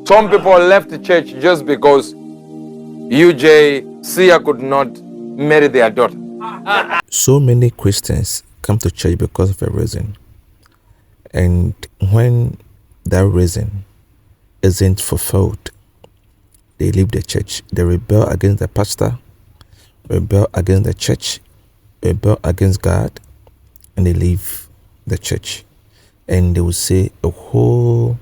Some people left the church just because UJ Sia could not marry their daughter. So many Christians come to church because of a reason. And when that reason isn't fulfilled, they leave the church. They rebel against the pastor, rebel against the church, rebel against God, and they leave the church. And they will say a whole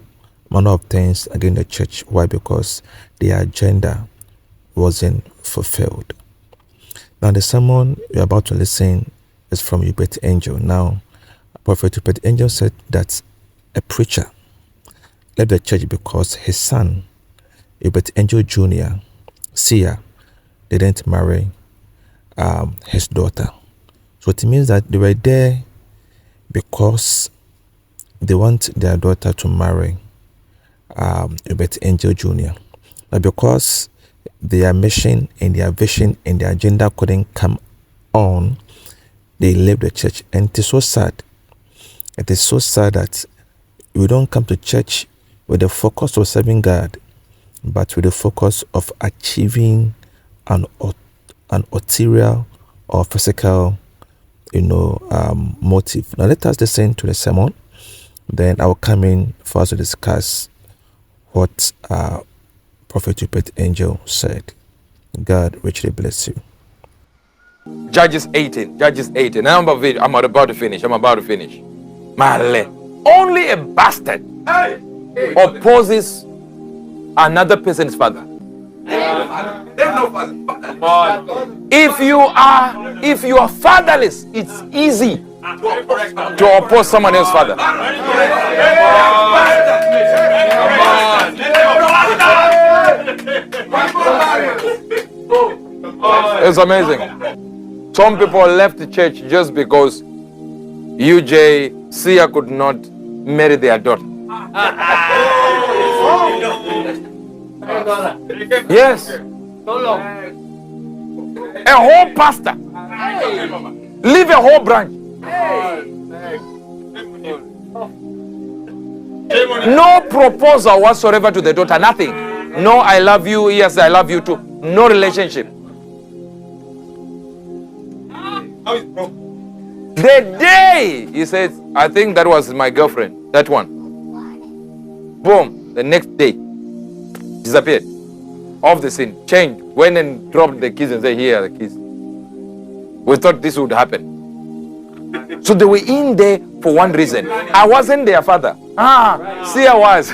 manner of things against the church. Why? Because their agenda wasn't fulfilled. Now, the sermon you're about to listen is from Uebert Angel. Now, Prophet Uebert Angel said that a preacher left the church because his son, Uebert Angel Jr., Sia, didn't marry his daughter. So it means that they were there because they want their daughter to marry Uebert Angel Jr. But because their mission and their vision and their agenda couldn't come on, they left the church. And it is so sad. It is so sad that we don't come to church with the focus of serving God, but with the focus of achieving an ulterior or physical, motive. Now let us listen to the sermon. Then I will come in for us to discuss what Prophet Uebert Angel said. God richly bless you. Judges 18. I'm about to finish. Male. Only a bastard opposes another person's father. If you are fatherless, it's easy to oppose someone else's father. It's amazing. Some people left the church just because UJ Sia could not marry their daughter. Yes. A whole pastor. Leave a whole branch. No proposal whatsoever to the daughter. Nothing. No, I love you. Yes, I love you too. No relationship. The day he says, I think that was my girlfriend, that one. Boom, the next day, disappeared. Off the scene, changed, went and dropped the keys and said, here are the keys. We thought this would happen. So they were in there for one reason. I wasn't their father. Sia was.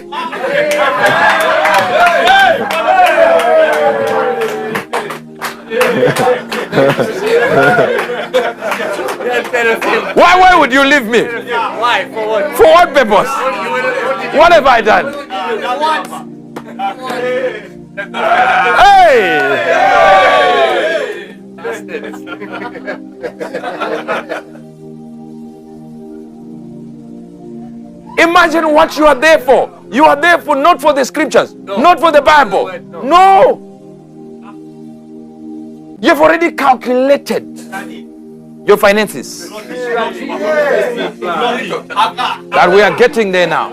Why would you leave me? Why? For what? For what purpose? What have I done? Hey! Imagine what you are there for. You are there for not for the scriptures, not for the Bible. No. You've already calculated your finances. That we are getting there now.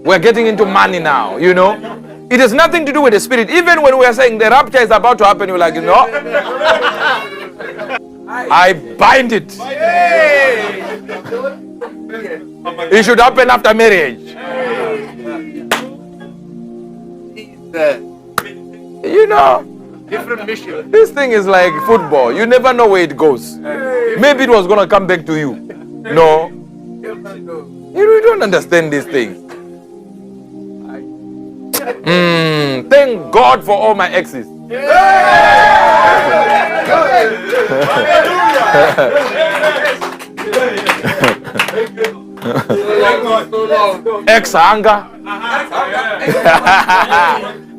We are getting into money now, It has nothing to do with the spirit. Even when we are saying the rapture is about to happen, you're like, no. I bind it. It should happen after marriage. Different mission. This thing is like football. You never know where it goes. Maybe it was going to come back to you. No. You don't understand these things. Thank God for all my exes. Ex-hunger.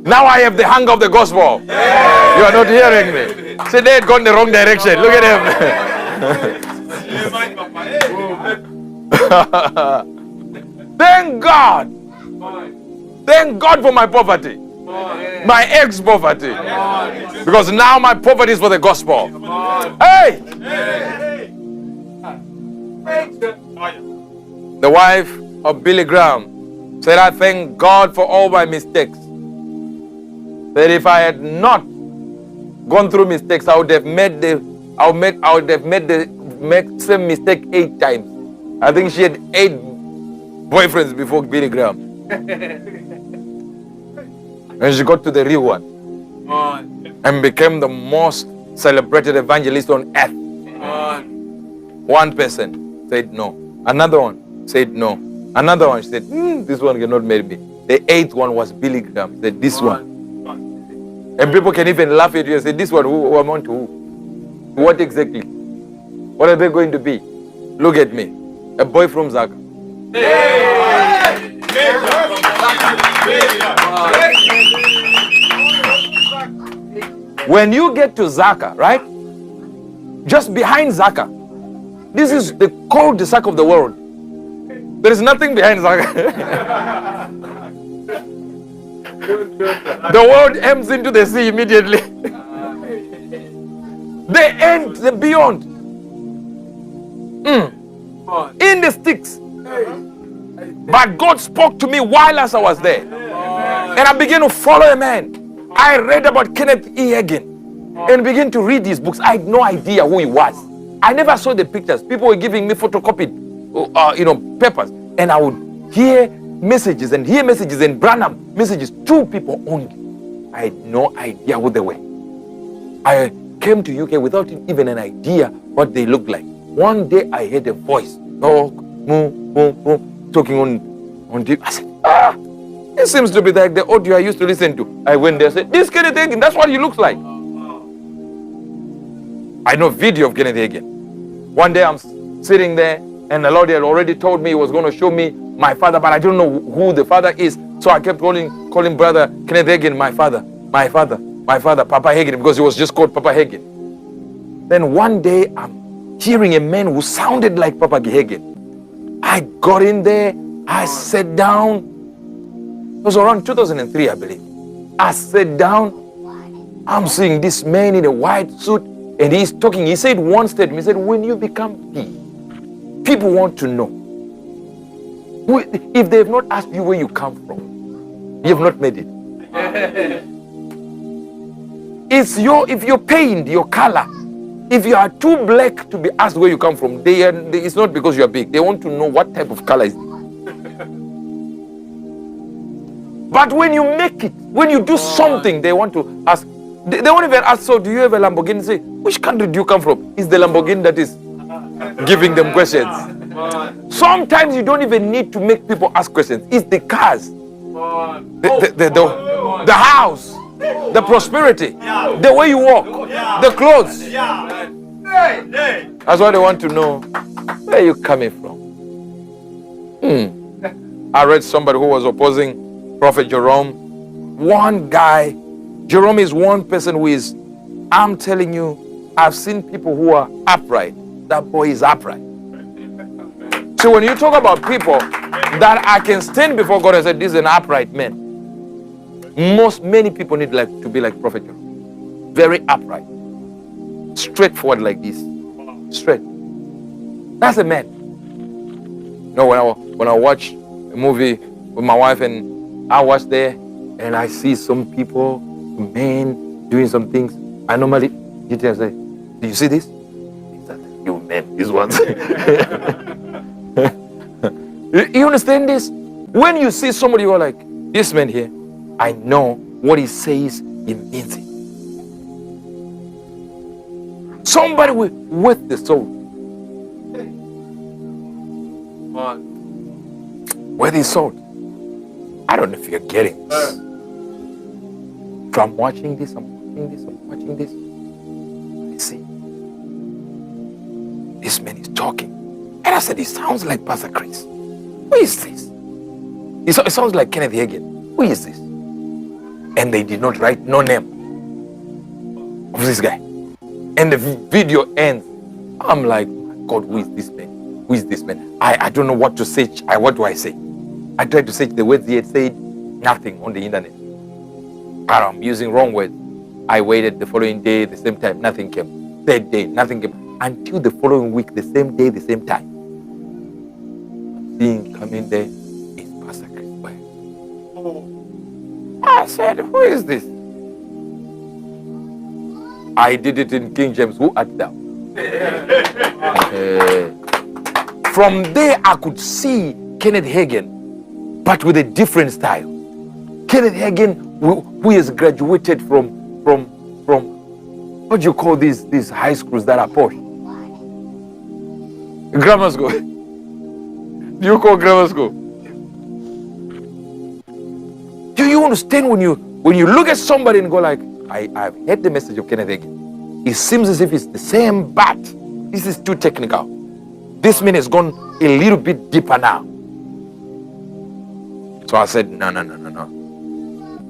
Now I have the hunger of the gospel. You are not hearing me. See, they had gone the wrong direction. Look at him. Thank God. Thank God for my poverty. My ex-poverty. Because now my poverty is for the gospel. Hey! The wife of Billy Graham Said, I thank God for all my mistakes. Said, if I had not gone through mistakes, I would have made the same mistake 8 times. I think she had 8 boyfriends before Billy Graham. And she got to the real one and became the most celebrated evangelist on earth. One person said no. Another one said no. Another one said, this one cannot marry me. The 8th one was Billy Graham. Said, this one. And people can even laugh at you and say, this one, who amount to who? What exactly? What are they going to be? Look at me. A boy from Zaka. When you get to Zaka, right? Just behind Zaka, this is the cul-de-sac of the world. There is nothing behind Zaka. The world empties into the sea immediately. The end, the beyond. In the sticks. But God spoke to me while as I was there. And I began to follow a man. I read about Kenneth E. Hagin and began to read his books. I had no idea who he was. I never saw the pictures. People were giving me photocopied papers. And I would hear messages and Branham messages. 2 people only. I had no idea who they were. I came to UK without even an idea what they looked like. One day I heard a voice talking on deep. I said, it seems to be like the audio I used to listen to. I went there and said, this Kenneth Hagin, that's what he looks like. I know video of Kenneth Hagin. One day I'm sitting there and the Lord had already told me he was going to show me my father, but I don't know who the father is. So I kept calling brother Kenneth Hagin my father, Papa Hagin, because he was just called Papa Hagin. Then one day I'm hearing a man who sounded like Papa Hagin. I got in there, I sat down. It was around 2003, I believe. I sat down. I'm seeing this man in a white suit, and he's talking. He said one statement. He said, when you become people want to know. If they have not asked you where you come from, you have not made it. If you're painted, your color, if you are too black to be asked where you come from, it's not because you are big. They want to know what type of color is it. But when you make it, when you do something, they want to ask. They won't even ask, so do you have a Lamborghini? Say, which country do you come from? It's the Lamborghini that is giving them questions. Sometimes you don't even need to make people ask questions. It's the cars, the house, the prosperity, the way you walk, the clothes. That's what they want to know. Where are you coming from? I read somebody who was opposing Prophet Jerome. One guy, Jerome is one person who is, I'm telling you, I've seen people who are upright. That boy is upright. So when you talk about people that I can stand before God and say, this is an upright man, many people need to be like Prophet Jerome. Very upright. Straightforward like this. Straight. That's a man. When I watch a movie with my wife and I watch there and I see some people, men doing some things, I normally say, do you see this? You men, these ones. You understand this? When you see somebody, you're like, this man here, I know what he says, he means it. Somebody with the soul. With his soul. I don't know if you're getting this. So I'm watching this, I see. This man is talking. And I said, it sounds like Pastor Chris. Who is this? It sounds like Kenneth Hagin. Who is this? And they did not write no name of this guy. And the video ends. I'm like, God, who is this man? Who is this man? I don't know what to search. What do I say? I tried to search the words he had said. Nothing on the internet. I'm using wrong words. I waited the following day, the same time, nothing came. Third day, nothing came. Until the following week, the same day, the same time. Seeing coming there is Pastor Chris Oyakhilome. I said, who is this? I did it in King James. Who art thou? From there, I could see Kenneth Hagin, but with a different style. Kenneth Hagin, who has graduated from what do you call these high schools that are posh? Grammar school. Do you call grammar school? Do you understand when you look at somebody and go like, I've heard the message of Kenneth Hagin. It seems as if it's the same, but this is too technical. This man has gone a little bit deeper now. So I said, no.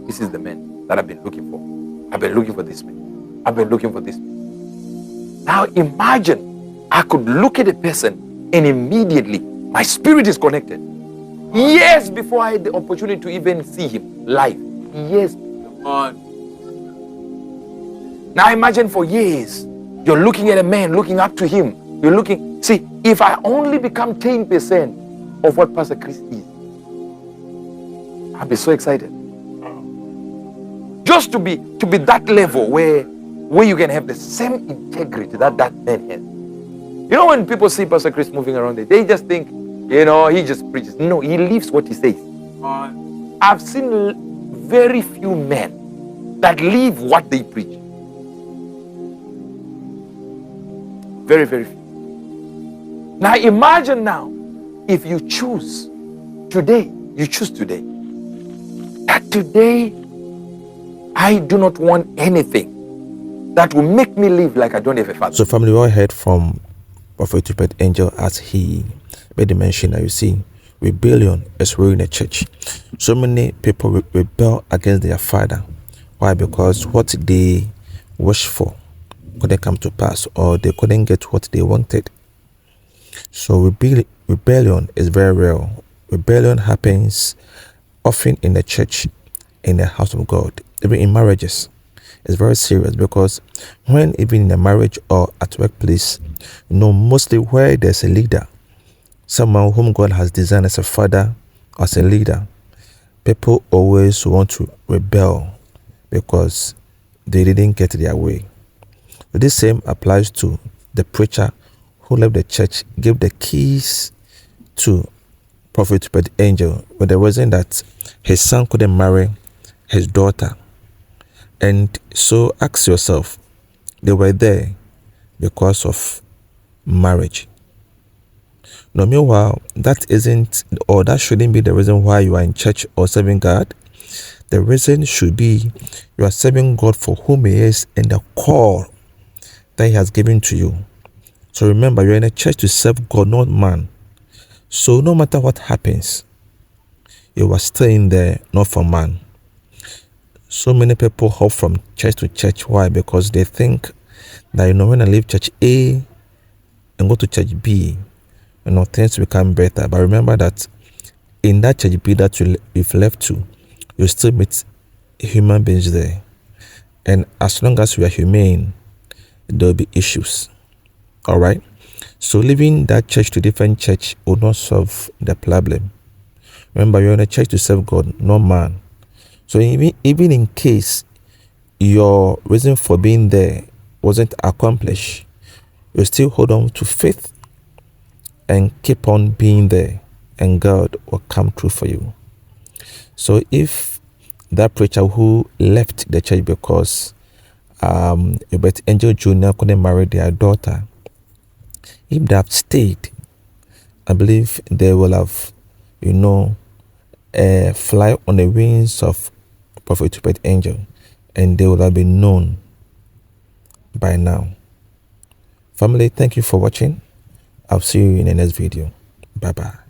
This is the man that I've been looking for. I've been looking for this man. I've been looking for this man. Now imagine I could look at a person and immediately my spirit is connected. Years before I had the opportunity to even see him live. Years. Now imagine for years, you're looking at a man, looking up to him. You're looking, see, if I only become 10% of what Pastor Chris is, I'll be so excited. Just to be that level where you can have the same integrity that man has. You know, when people see Pastor Chris moving around, they just think, he just preaches. No, he lives what he says. I've seen very few men that live what they preach. Very, very few. Now imagine now, if you choose today, that today I do not want anything that will make me live like I don't have a father. So family, we all heard from Prophet Uebert Angel as he made the mention that you see rebellion is ruining the church. So many people rebel against their father. Why? Because what they wish for couldn't come to pass, or they couldn't get what they wanted. So rebellion is very real. Rebellion happens often in the church, in the house of God, even in marriages. It's very serious, because when even in a marriage or at workplace, mostly where there's a leader, someone whom God has designed as a father, as a leader, people always want to rebel because they didn't get their way. This same applies to the preacher who left the church, gave the keys to Prophet Uebert Angel with the reason that his son couldn't marry his daughter. And so ask yourself, they were there because of marriage. Now, meanwhile, that shouldn't be the reason why you are in church or serving God. The reason should be you are serving God for whom He is and the call that He has given to you. So remember, you're in a church to serve God, not man. So no matter what happens, you are staying there, not for man. So many people hop from church to church. Why? Because they think that, when I leave church A and go to church B, things become better. But remember that in that church B that you've left to, you still meet human beings there. And as long as you are humane, there will be issues. All right? So leaving that church to different church will not solve the problem. Remember, you're in a church to serve God, not man. So even in case your reason for being there wasn't accomplished, you still hold on to faith and keep on being there, and God will come through for you. So if that preacher who left the church because Uebert Angel Jr. couldn't marry their daughter, if they have stayed, I believe they will have, fly on the wings of Prophet Uebert Angel, and they will have been known by now. Family, thank you for watching. I'll see you in the next video. Bye-bye.